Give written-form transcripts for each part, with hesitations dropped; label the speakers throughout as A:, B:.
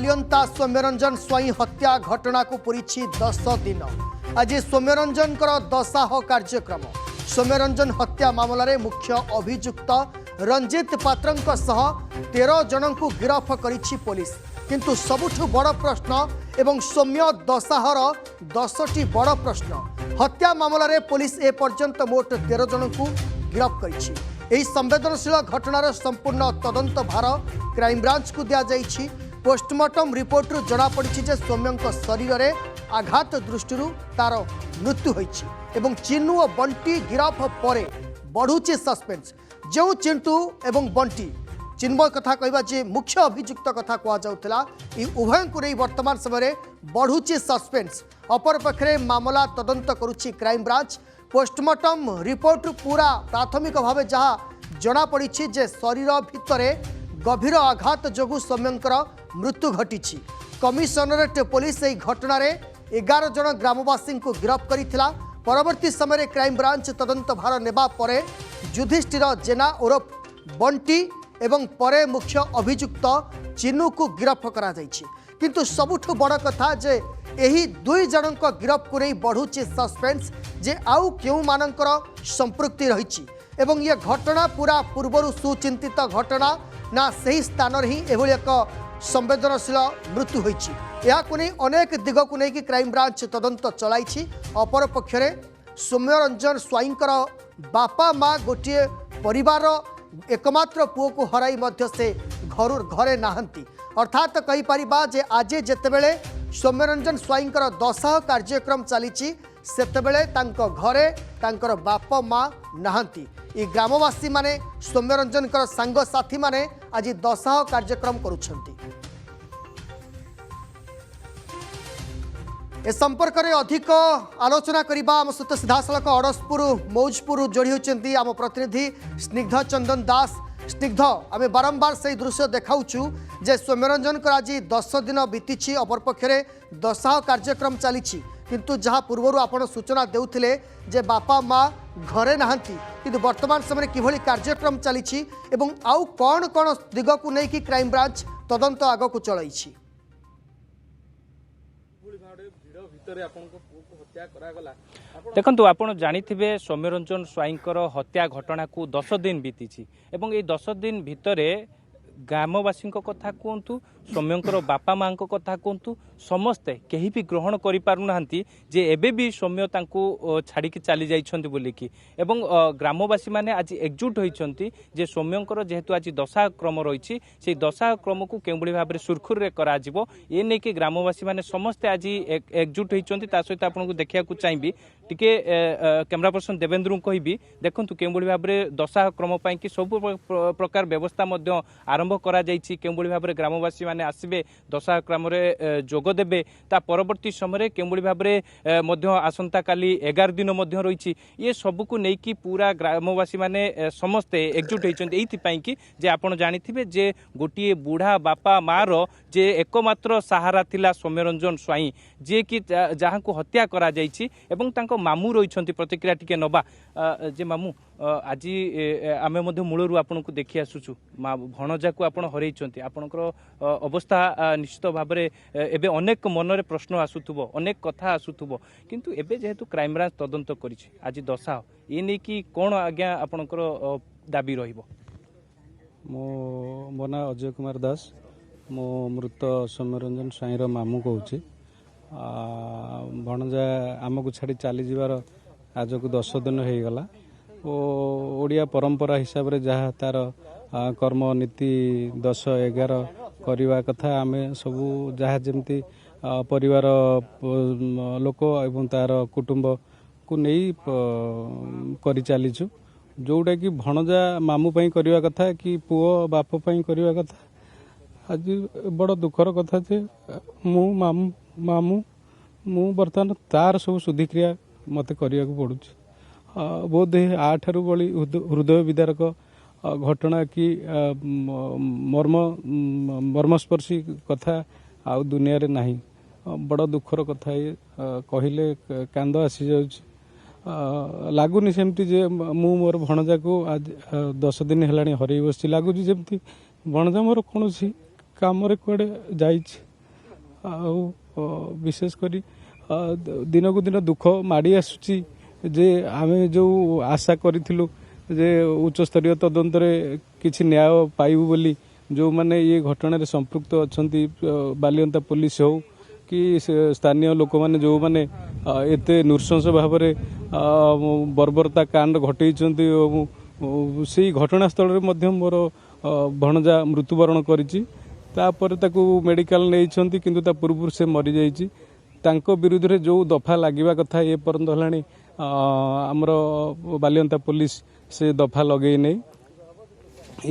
A: अलियंता सौम्यरंजन स्वाई हत्या घटना को पूरी 10 दिन। आज सौम्यरंजन दशाह कार्यक्रम। सौम्यरंजन हत्या मामलें मुख्य अभियुक्त रंजित पात्र 13 जन को गिरफ करिछि पुलिस। किंतु सबुठु बड़ प्रश्न एवं सौम्य दशाहर 10टी बड़ प्रश्न। हत्या मामलें पुलिस ए पर्यंत मोट 13 जन को गिरफ करिछि। एही संवेदनशील घटनार संपूर्ण तदंत भार क्राइमब्रांच को दिया जाइछि। पोस्टमार्टम रिपोर्ट रु जना पड़ी जे सौम्यंक शरीर में आघात दृष्टि तार मृत्यु होइछि एवं चिन्नू और बंटी गिरफ पर बढ़ुचे सस्पेंस। जो चिंटू एवं बंटी चिन्मय कथा कहबा जे मुख्य अभियुक्त कथा कह जाउतला उभय को नहीं वर्तमान समय बढ़ुचे सस्पेंस। अपर पक्षरे मामला तदंत करुछि क्राइमब्रांच। पोस्टमार्टम रिपोर्ट पूरा प्राथमिक भाव जहाँ जना पड़ी जे शरीर भितर गभीर आघात जोगु सौम्यंकर मृत्यु घटी। कमिशनरेट पुलिस यह घटना 11 जन ग्रामवासी को गिरफ करिथिला। परवर्ती समय क्राइमब्रांच तदंत भार नेबा परे युधिष्ठिर जेना ओरफ बंटी एवं परे मुख्य अभियुक्त चिन्नू को गिरफ करा जाइछि। किंतु सबुठु बड़ कथा जे एही 2 जनक गिरफ को नहीं बढ़ुचे सस्पेंस जे आउ केउ मानकर संपृक्ति रही एवं ये घटना पूरा पूर्वर सुचिंतित घटना ना सही स्थान ही एभली एक संवेदनशील मृत्यु होइछि। या को नहीं अनेक दिग को नहीं कि क्राइमब्रांच तदंत चलाई। अपर पक्षरे सौम्यरंजन स्वाईंकर बापा माँ गोटे परिवार एकमात्र पुओ को हराई मध्य से घरे नाहंती। अर्थात कही परिबा जे आज जेतेबेले सौम्यरंजन स्वाईंकर दशाह कार्यक्रम चली सेतेबेले तांको घरे तांकर बापा माँ नाहंती। ये ग्रामवासी माने सौम्यरंजन सांग साथी माने आज दशाह कार्यक्रम करुछंती। ए संपर्क में अधिक आलोचना करबा आम सहित सीधासलख अड़सपुर मौजपुर जोड़ी होती आम प्रतिनिधि स्निग्ध चंदन दास। स्निग्ध आम बारंबार से दृश्य देखाऊँ जे सौम्यरंजन आज 10 दिन बीती। अपर पक्षरे दशाह कार्यक्रम चली किंतु जहाँ पूर्वर आपण सूचना देउथिले जे बापा माँ घरे नाहंती किंतु वर्तमान समय किभली कार्यक्रम चली एवं आउ कौन कौन दिग को नहीं कि क्राइमब्रांच तदंत आग को चलाई।
B: देखु आपड़ जानी सौम्यरंजन स्वाईंकर हत्या घटना को 10 दिन बीती एवं ये 10 दिन भितर ग्रामवासी कथा कहतु सौम्यंकर बापा माँ कथा कहतु समस्ते कहीं भी ग्रहण कर पारुना जे एबे भी सौम्य छाड़ी चली जाइछन्ति बोलिकी एवं ग्रामवासी माने आज एकजुट होइछन्ति जे सौम्यंकर जेहेतु आज दशाक्रम रही से दशाक्रम को केउबली भाव में सुरखुर रे करा जिवो ए नै कि ग्रामवासी माने समस्ते आज एकजुट होइछन्ति। ता सहित आपनको देखिया को चाहिबी टिके कैमरा पर्सन देवेंद्र कहबी देखंतु केउबली भाव में दशाक्रम पई कि सब प्रकार व्यवस्था मध्य आरंभ करा जाइछि। केउबली भाव में ग्रामवासी माने आसीबे दशाक्रम रे जोग देबे ता परवर्ती समय केउबली भाव में मध्य आसंता काली 11 दिन मध्य रही ये सब को नहीं कि पूरा ग्रामवासी माने समस्ते एकजुट होइछन्ति एथि पई कि जे आपण जानिथिबे जे गोटिए बुढ़ा बापा मार जे एकमात्र सहारा थिला सौम्यरंजन स्वाई जे कि जहाँ को हत्या करा जाइछि एवं तांको मामू रहिछन्ति। प्रतिक्रिया टिके नबा जे मामू आज आमे मध्य मूलरू आपन को देखि आसुछु भणजा को आपण हरैछन्ति आपनकर अवस्था निश्चित भाव में एबे अनेक मनरे प्रश्न आसुथुबो अनेक कथा आसुथुबो किंतु एबे जेहेतु क्राइमब्रांच तदंत करिछि आज दशा ये नै कि कोन आज्ञा आपनकर दाबी रहिबो।
C: मो ना अजय कुमार दास मो मृत सौम्यरंजन स्वाईर मामू कहूँ भणजा आमको छाड़ी चली जीवार आज को 10 दिन हो गला ओडिया परंपरा हिसाब रे जहाँ तार कर्म नीति 10-11 करवा कथा आमे सबू जहाँ जमती परिवार लोक एवं तार कुटुंब को नहीं करी चलीचु जोटा कि भणजा मामू पई करवा कथा कि पुओ बाप पई करवा कथा आज बड़ दुखर कथा जे मु मामू मु बर्तमान तार सब शुद्धिक्रिया मत करने को पड़ू बोध आठारू बड़ी हृदय विदारक घटना कि मर्मस्पर्शी कथा आउ दुनिया रे नहीं बड़ दुखर कथा ये कहले कांद आसी जाउछि लागुनी सेमती जे मु मोर भणजा को आज 10 दिन हेलाणी हरई बसी लगुच जमती भणजा मोर कौन काम कुआडे जाइछि ଆଉ ବିଶେଷ କରି ଦିନକୁ ଦିନ ଦୁଃଖ ମାଡ଼ି ଆସୁଛି ଯେ ଆମେ ଯେଉଁ ଆଶା କରିଥିଲୁ ଯେ ଉଚ୍ଚସ୍ତରୀୟ ତଦନ୍ତରେ କିଛି ନ୍ୟାୟ ପାଇବୁ ବୋଲି, ଯେଉଁମାନେ ଏ ଘଟଣାରେ ସମ୍ପୃକ୍ତ ଅଛନ୍ତି ବାଲିଅନ୍ତା ପୋଲିସ ହେଉ କି ସ୍ଥାନୀୟ ଲୋକମାନେ ଯେଉଁମାନେ ଏତେ ନୃଶଂସ ଭାବରେ ବର୍ବରତା କାଣ୍ଡ ଘଟେଇଛନ୍ତି, ସେଇ ଘଟଣାସ୍ଥଳରେ ମଧ୍ୟ ମୋର ଭଣଜା ମୃତ୍ୟୁବରଣ କରିଛି। ତାପରେ ତାକୁ ମେଡ଼ିକାଲ ନେଇଛନ୍ତି, କିନ୍ତୁ ତା ପୂର୍ବରୁ ସେ ମରିଯାଇଛି। ତାଙ୍କ ବିରୁଦ୍ଧରେ ଯେଉଁ ଦଫା ଲାଗିବା କଥା ଏ ପର୍ଯ୍ୟନ୍ତ ହେଲାଣି ଆମର ବାଲିଅନ୍ତା ପୋଲିସ ସେ ଦଫା ଲଗେଇ ନେଇ।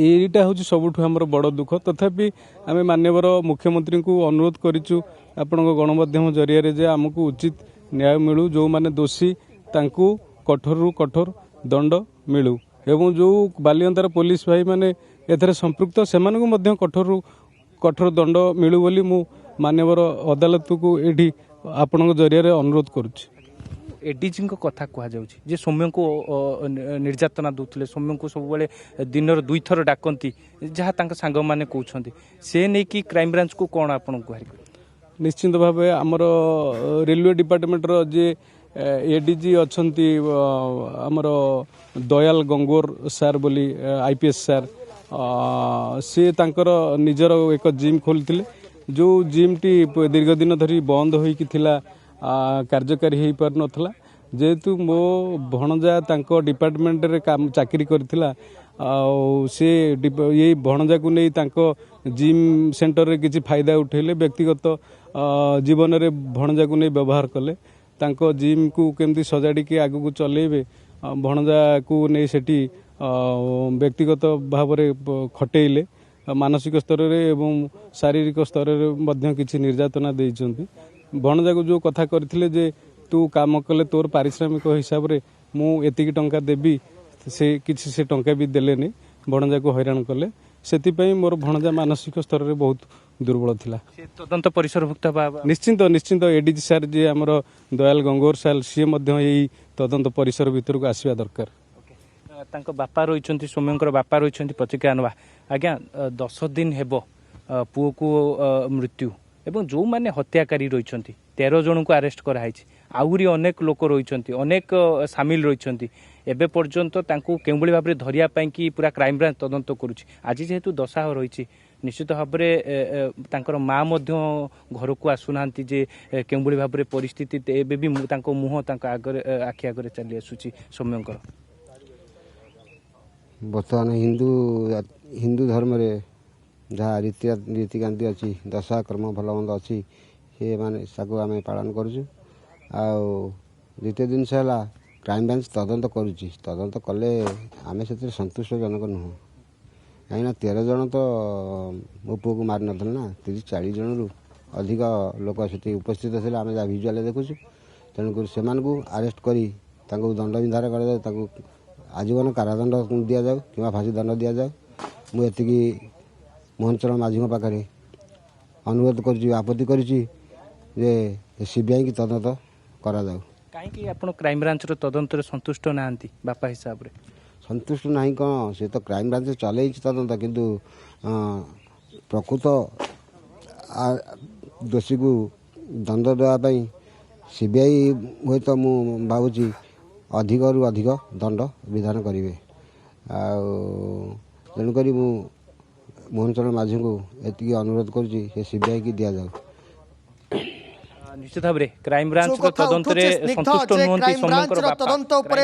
C: এইটা হচ্ছে সবুঠু আমার বড় দুঃখ। তথাপি আমি মাননীয় মুখ্যমন্ত্রী অনুরোধ করিছু আপনার গণমাধ্যম জরিয়ারে যে আমাকে উচিত ন্যায় মিলু, যে দোষী তাঁকু কঠোরু কঠোর দণ্ড মিলু এবং যে বালিଅନ୍ତାର পুলিশ ভাই মানে এতে সম্পৃক্ত সেমানকু মধ্য কঠোরু কঠোর দণ্ড মিলু বলি মু মাননীয় অদালতকু এটি আপনার জরিয়ারে অনুরোধ করুছি।
B: एडीजी कथा कहुच्छे जे सौम्य को निर्यातना दूसरे सौम्य को सब दिन 2 थर डाकती जहाँ सांग मैंने कहते से नहीं कि क्राइम ब्रांच को कौन आप
C: निश्चिंत भाव आमर रेलवे डिपार्टमेंटर जे एडीजी अच्छा आमर दयाल गंगोर सार बोली आईपीएस सार सी तांकर निजर एक जिम खोलते जो जिम टी दीर्घ दिन धरी बंद होइकी थिला कार्यकारी हो पार नथला जेहेतु मो भणजा तांको डिपार्टमेंट रे काम चाकरी करथिला से ये भणजा को नहीं तांको जिम सेंटर रे किछि फायदा उठेले व्यक्तिगत जीवन रे भणजा को नहीं व्यवहार कले तांको जिम को केमती सजाड़ी के आगु को चलेबे भणजा को नहीं सेठी व्यक्तिगत भाव रे खटेइले मानसिक स्तर रे एवं शारीरिक स्तर रे मध्य किछि निर्यातना देइचंती। भणजा को जो कथा करथिले जे तू काम कले तोर पारिश्रमिक हिसाब रे मु एतिकी टंका देबी से किछि से टंका भी देलेनी भणजा को हैरान कले सेति मोर भणजा मानसिक स्तर रे बहुत दुर्बल थिला।
B: तदंत परिसरभुक्त
C: निश्चिंत निश्चिंत एडीजी सार जे हमर दयाल गंगोर साल सी मध्य एई तदंत परिसर भीतर को आसीबा दरकार।
B: तांको बापा रहिचंती सौम्यंकर बापा रहिचंती प्रतिक्रिया नवा आज्ञा 10 दिन हेबो पुओ को मृत्यु एवं जो माने हत्याकारी रहिचंती 13 जन को अरेस्ट कराई आहुरी अनेक लोक रहिचंती अनेक सामिल रहिचंती एबे पर्यंत तांको केउबळी भाबरे धरिया पई कि पूरा क्राइम ब्रांच तदंत करूची। आज जेहेतु दशा रहिची निश्चित भाबरे तांकर माँ मध्य घर को आसुनांती जे केउबळी भाबरे परिस्थिति एबे भी तांको मुह तांको आगरे आखि आगरे चली आसुची। सौम्यंकर
D: बर्तमान हिंदू धर्म रे जहाँ रीतिकांति अच्छी दशा कर्म भल मंद अच्छी से माने आम पालन करुचु। द्वितीय जिनस है क्राइम ब्रांच तदंत करुच्ची तदंत कले आम से संतुष्टजनक नुह कहीं 13 जन तो मो पुओ को मारि नथिले ना 30-40 जन रु अधिक लोक से उपस्थित थे आम जहाँ भिजुआल देखुचु तेणुक से अरेस्ट करी दंड विधान कर आजीवन कारादंड दि जाऊ कि फांसी दंड दि जाऊ मुझे मोहन चरण माझी पाखे अनुरोध कर आपत्ति कर सीबीआई की तदंत करा जाऊ।
B: कहीं आपण क्राइम ब्रांच तदंत संतुष्ट नांती बापा हिसाब रे
D: संतुष्ट नहीं कौन से तो क्राइम ब्रांच चल तदंत किंतु प्रकृत दोषी को दंड देवाई सीबीआई हुए तो मु भावुची अधिक रु अधिक दंड विधान करेंगे तेणुक मोहन चरण माझी को एति अनुरोध कर सीबीआई की दि जाऊ।
B: निश्चित भाव क्राइम ब्रांच तदंत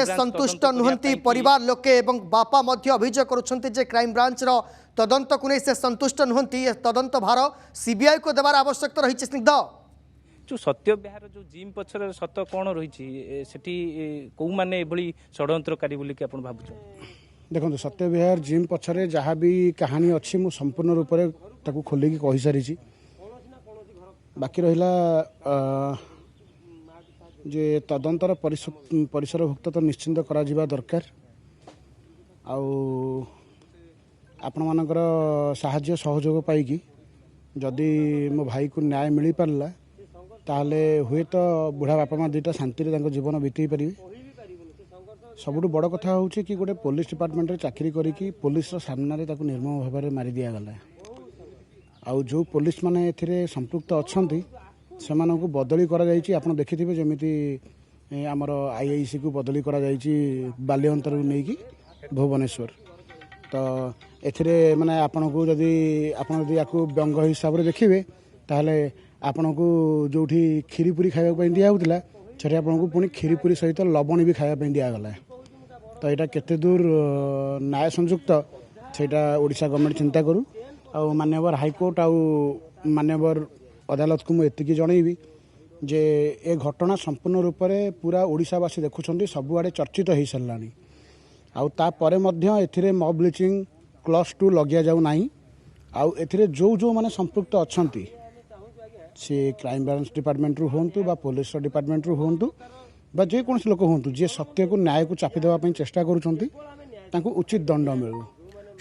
A: संतुष्ट नुहंती परिवार लोके एवं बापा मध्य अभियोग करुछंती जे क्राइम ब्रांच तदंत को नहीं से संतुष्ट नुहंती तदंत भार सीबीआई को देवार आवश्यकता रही। स्निग्ध
B: जो सत्य बिहार जो जिम पछर सत कौन रही कौ माने एभली षड्यंत्रकारी बोली कि आपण भाबुछ
E: देखो सत्य विहार जिम पछरे जहाँ भी कहानी अच्छी मु संपूर्ण रूप से ताकू खोलिकी कही सारी बाकी रहा जे तदंतर परिसरभुक्त तो निश्चिंत करा जिबा दरकार आपण मानकर साहाय्य सहयोग पाइकी जदि मो भाई को न्याय मिल पारला ताहले हुए तो बुढ़ा बापा माँ दुईटा शांति जीवन बीतई पारे। सबुठ बड़ कथा हूँ कि गोटे पुलिस डिपार्टमेंट चाकरी करी पुलिस सामना निर्मम भाव में मारी दिगला आउ जो पुलिस माने एथिरे संपृक्त अच्छा ସେମାନଙ୍କୁ ବଦଳି କରାଯାଇଛି। ଆପଣ ଦେଖିଥିବେ ଯେମିତି ଆମର IIC କୁ ବଦଳି କରାଯାଇଛି ବାଲିଅନ୍ତରରୁ ନେଇକି ଭୁବନେଶ୍ୱର। ତ ଏଥିରେ ମାନେ ଆପଣ ଯଦି ୟାକୁ ବ୍ୟଙ୍ଗ ହିସାବରେ ଦେଖିବେ ତାହେଲେ ଆପଣଙ୍କୁ ଯେଉଁଠି କ୍ଷୀରି ପୁରୀ ଖାଇବା ପାଇଁ ଦିଆହେଉଥିଲା ସେଠି ଆପଣଙ୍କୁ ପୁଣି କ୍ଷୀରି ପୁରୀ ସହିତ ଲବଣୀ ବି ଖାଇବା ପାଇଁ ଦିଆଗଲା। ତ ଏଇଟା କେତେ ଦୂର ନ୍ୟାୟ ସଂଯୁକ୍ତ ସେଇଟା ଓଡ଼ିଶା ଗଭର୍ଣ୍ଣମେଣ୍ଟ ଚିନ୍ତା କରୁ। ଆଉ ମାନ୍ୟବର ହାଇକୋର୍ଟ ଆଉ ମାନ୍ୟବର ଅଦାଲତକୁ ମୁଁ ଏତିକି ଜଣେଇବି ଯେ ଏ ଘଟଣା ସମ୍ପୂର୍ଣ୍ଣ ରୂପରେ ପୁରା ଓଡ଼ିଶାବାସୀ ଦେଖୁଛନ୍ତି, ସବୁଆଡ଼େ ଚର୍ଚ୍ଚିତ ହୋଇସାରିଲାଣି। ଆଉ ତାପରେ ମଧ୍ୟ ଏଥିରେ ମବ୍ ବ୍ଲିଚିଂ କ୍ଲଜ୍ 2 ଲଗାଯାଉ ନାହିଁ। ଆଉ ଏଥିରେ ଯେଉଁମାନେ ସମ୍ପୃକ୍ତ ଅଛନ୍ତି ସେ କ୍ରାଇମବ୍ରାଞ୍ଚ ଡିପାର୍ଟମେଣ୍ଟରୁ ହୁଅନ୍ତୁ ବା ପୋଲିସର ଡିପାର୍ଟମେଣ୍ଟରୁ ହୁଅନ୍ତୁ ବା ଯେକୌଣସି ଲୋକ ହୁଅନ୍ତୁ ଯିଏ ସତ୍ୟକୁ ନ୍ୟାୟକୁ ଚାପି ଦେବା ପାଇଁ ଚେଷ୍ଟା କରୁଛନ୍ତି ତାଙ୍କୁ ଉଚିତ ଦଣ୍ଡ ମିଳୁ।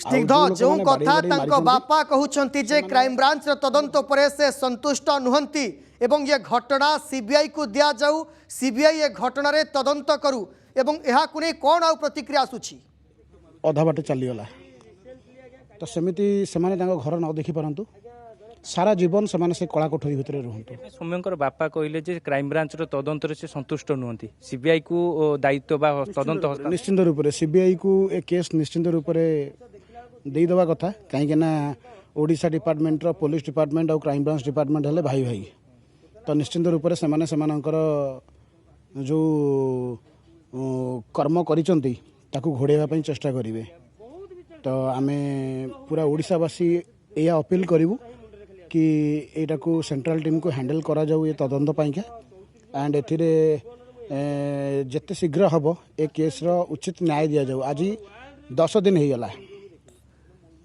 A: ସ୍ନିଗ୍ଧ ଯେଉଁ କଥା ତାଙ୍କ ବାପା କହୁଛନ୍ତି ଯେ କ୍ରାଇମବ୍ରାଞ୍ଚର ତଦନ୍ତ ଉପରେ ସେ ସନ୍ତୁଷ୍ଟ ନୁହନ୍ତି ଏବଂ ଏ ଘଟଣା CBI କୁ ଦିଆଯାଉ, CBI ଏ ଘଟଣାରେ ତଦନ୍ତ କରୁ ଏବଂ ଏହାକୁ ନେଇ କ'ଣ ଆଉ ପ୍ରତିକ୍ରିୟା ଆସୁଛି?
E: ଅଧା ବାଟେ ଚାଲିଗଲା। ତ ସେମିତି ସେମାନେ ତାଙ୍କ ଘର ନ ଦେଖିପାରନ୍ତୁ, ସାରା ଜୀବନ ସେମାନେ ସେ କଳା କୋଠରୀ ଭିତରେ ରୁହନ୍ତୁ।
B: ସୌମ୍ୟଙ୍କର ବାପା କହିଲେ ଯେ କ୍ରାଇମବ୍ରାଞ୍ଚର ତଦନ୍ତରେ ସେ ସନ୍ତୁଷ୍ଟ ନୁହନ୍ତି, CBI କୁ ଦାୟିତ୍ୱ ବା ତଦନ୍ତ
E: ନିଶ୍ଚିନ୍ତ ରୂପରେ CBI କୁ ଏ କେସ୍ ନିଶ୍ଚିନ୍ତ ରୂପରେ ଦେଇଦେବା କଥା। କାହିଁକିନା ଓଡ଼ିଶା ଡିପାର୍ଟମେଣ୍ଟର ପୋଲିସ ଡିପାର୍ଟମେଣ୍ଟ ଆଉ କ୍ରାଇମବ୍ରାଞ୍ଚ ଡିପାର୍ଟମେଣ୍ଟ ହେଲେ ଭାଇ ଭାଇ। ତ ନିଶ୍ଚିନ୍ତ ରୂପରେ ସେମାନେ ସେମାନଙ୍କର ଯେଉଁ କର୍ମ କରିଛନ୍ତି ତାକୁ ଘୋଡ଼ାଇବା ପାଇଁ ଚେଷ୍ଟା କରିବେ। ତ ଆମେ ପୁରା ଓଡ଼ିଶାବାସୀ ଏଇଆ ଅପିଲ କରିବୁ कि एटा को सेंट्रल टीम को हैंडल करा जाऊ ये तदंत पाइका एंड एथिरे जेते शीघ्र हम ए केस रो उचित न्याय दिया जाऊ। आज 10 दिन हो गला,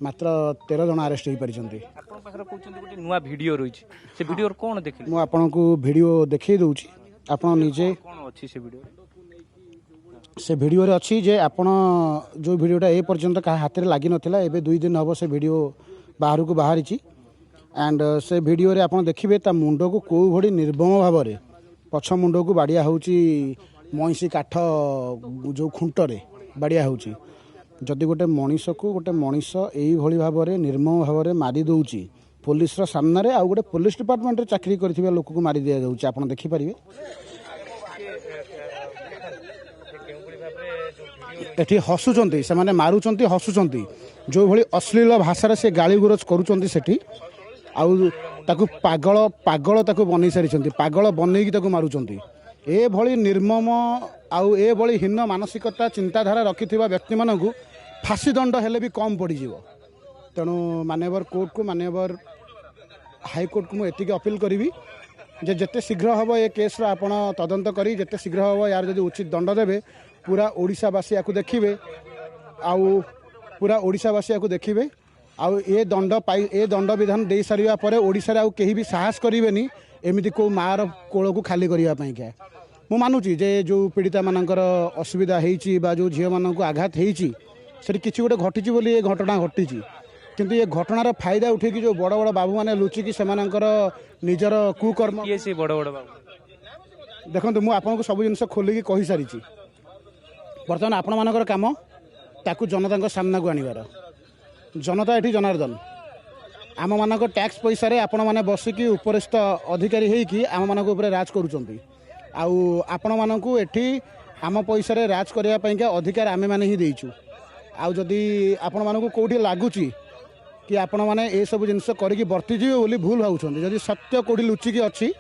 E: मात्र 13 जन अरेस्ट हो पारिछन्ती।
B: आपन पाखर कहउछन्ती गोटे नुवा वीडियो रहिछि, से वीडियो कोन देखिले?
E: मु आपन को वीडियो देखै दउछि, आपन निजे
B: कोन अछि से वीडियो?
E: से वीडियो रे अछि जे आपन जो वीडियोटा ए पर्यंत का हाथ रे लागि नथिला, एबे 2 दिन हबो से वीडियो बाहर को बाहरिछि। एंड से वीडियो रे आपन देखिबे ता मुंडो को को भड़ी निर्मम भाव रे पछ मुंडो को बाड़िया होउची मईसी काठ जो खुंटरे बाड़िया होउची। जदि गोटे मनीष को गोटे मनीष एई भली भाव रे निर्मम भाव रे मारी दउची पुलिस रो सामने रे, आ गोटे पुलिस डिपार्टमेंट रे चाकरी करथिबा लोक को मारी दिया जाउची, आपन देखि परिबे। एठी हसुचंती से माने मारुचंती हसुचंती, जो भली अश्लील भाषा रे से गाली गुरज करूचंती सेठी। आउ ताकू पागल पागल ताकू बनै सारिछंती, पागल बनेकी ताकू मारुछंती। ए भली निर्मम आउ ए भली हीन मानसिकता चिंताधारा रखिथिबा व्यक्ति मानकू फांसी दंड हेले भी कम पड़ जीवो। तेणु मान्यवर कोर्ट को मान्यवर हाईकोर्ट को मुझे अपील करी जे जेते शीघ्र हम ए केस आपण तदंत करी जेते शीघ्र हम यार जब उचित दंड देवे पूरा ओडिशावासी याकू देखिबे, आउ पूरा ओडिशावासी याकू देखिबे। आउ ए दंड विधान दे सारिबा परे ओडिशा रे आउ केही भी साहस करिवेनी एमिति को मार कोल को खाली करिया पई के। मु मानुची जे जो पीड़िता मानकर असुविधा हेइची बा जो झियो मानक आघात हेइची सेठी किछि गोटे घटिची बोली ए घटना घटिची, किंतु ये घटनार फायदा उठेकी जो बड़ बड़ बाबू मैंने लुचिकी सेमानकर निजर कुकर्म
B: से बड़ बड़ बाबू
E: देखो मुझे आपको सब जिन खोलिकी कही सारी। बर्तमान आपण मानकर काम ताकू जनता सामना को आनिबार, जनता एठी जनार्दन आम मानक टैक्स पैसा रे आपण माने बसिकी उपरिस्थ अधिकारी हेकी आम मानक ऊपर राज करूचंती। आउ आपण मानकू एठी आम पैसा रे राज करिया पई के अधिकार आमे माने ही देइछु। आउ जदी आपण मानकू कोठी लागुची कि आपण माने ए सब जिनस करिकी वर्ती जीवे बोली भूल भाउछंती। जदी सत्य कोठी लुचिकी अछि,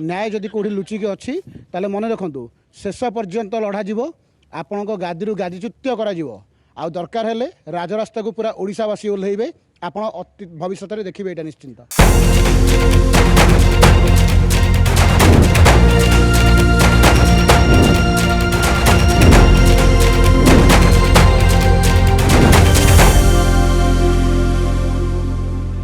E: न्याय जदी कोठी लुचिकी अछि, ताले मने रखंतु शेष पर्यंत लढा जीवो, आपणको गादीरु गादीच्युत करा जीवो। आउ दरकार हेले राजरास्ता को पूरा ओडिशावासी ओल्हेइबे, आपण भविष्य रे देखिबे एटा निश्चिंत।